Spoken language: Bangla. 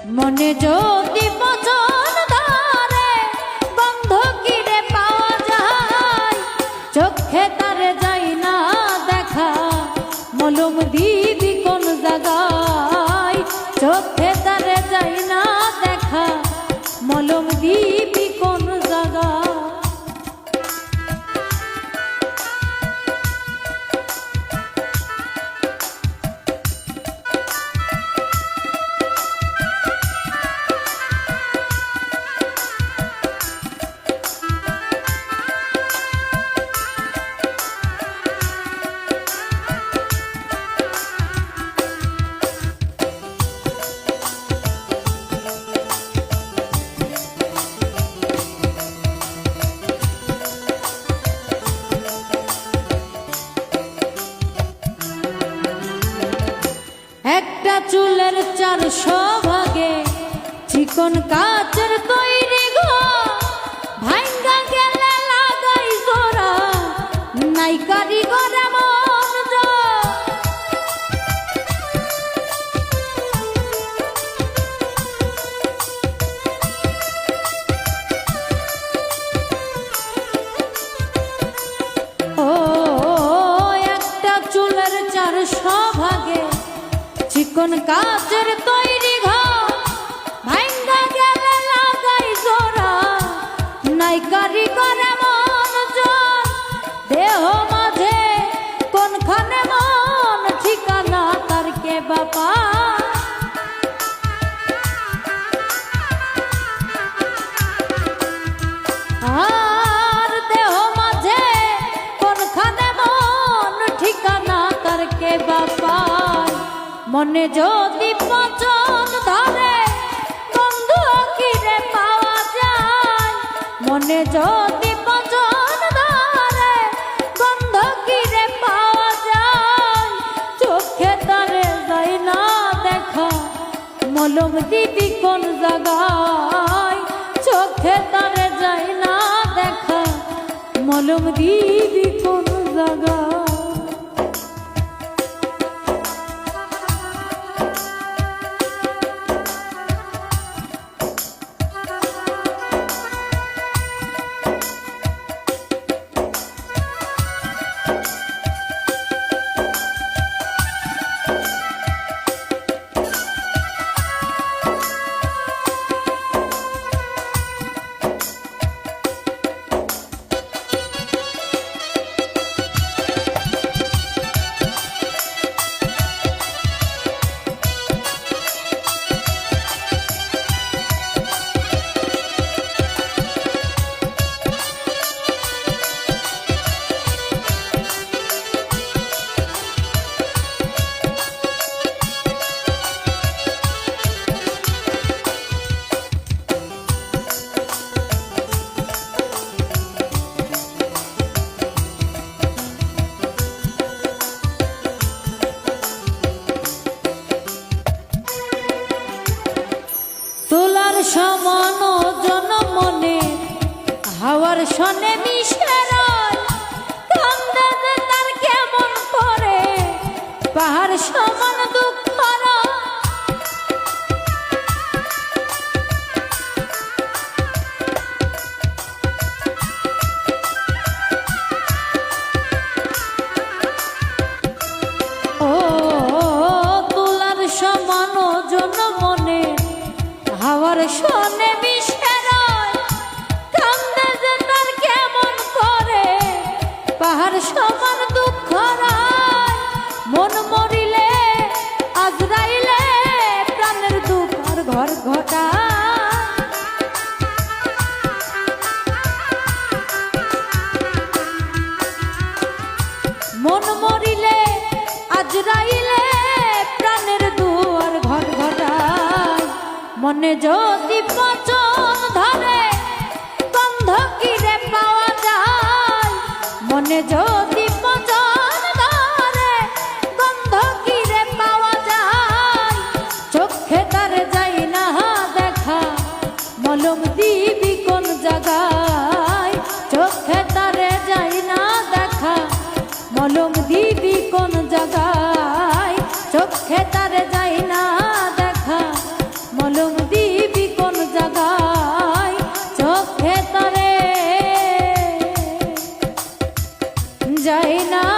মনে যদি পচন ধরে বন্ধ কিরে পাওয়া যায়, চোখে তারে যাই না দেখা, মলম দিবি কোন জায়গায়। চোখে তারে যাই না দেখা, মলম দিবি কোন জায়গায়। একটা চুলের 400 ভাগে চিকন কাচের তৈরি ঘর, ভাঙ্গা গেলে লাগাই জোড়া, নাই কারিগর এমন জোর। ও একটা চুলের 400 ভাগে চিকন কাচের তৈরি ঘর, ভাঙ্গা গেলে লাগাই জোড়া, নাই কারিগর এমন জোর। দেহ মাঝে কোনখানে মন ঠিকানা তার কে বাবা, আর দেহ মাঝে কোনখানে মন ঠিকানা তার কে বাবা। মনে যদি পচন ধরে বন্ধু কিরে পাওয়া যায়, মনে যদি পচন ধরে বন্ধু কিরে পাওয়া যায়, চোখে তারে যাই না দেখা, মলম দিবি কোন জায়গায়। চোখে তারে যাই না দেখা, মলম দিবি কোন জায়গায়। তোলার সমান জনমনে হাওয়ার সনে মিশে রয়, কান্দে যে তার কেমন করে পাহাড় সমান দুঃখ রয়। ও তোলার সমান জনমনে হাওয়ার সনে মিশে রয়, কান্দে যে তার কেমন করে পাহাড় সমান দুঃখ রয়। মন মরিলে আজরাইলে প্রাণের দুঃখ আর ঘর ঘটা, মন মরিলে আজরাইলে প্রাণের দুয়ার ঘর ঘটায়। মনে যদি পচন ধরে বন্ধ কিরে পাওয়া যায়, মনে যদি পচন ধরে বন্ধ কিরে পাওয়া যায়, চোখে তারে যাই না দেখা, মলম দিবি কোন জায়গায়। চোখে তারে যাই না দেখা, মলম দিবি কোন জায়গায়। চোখে তারে যাই না দেখা, মলম যায় না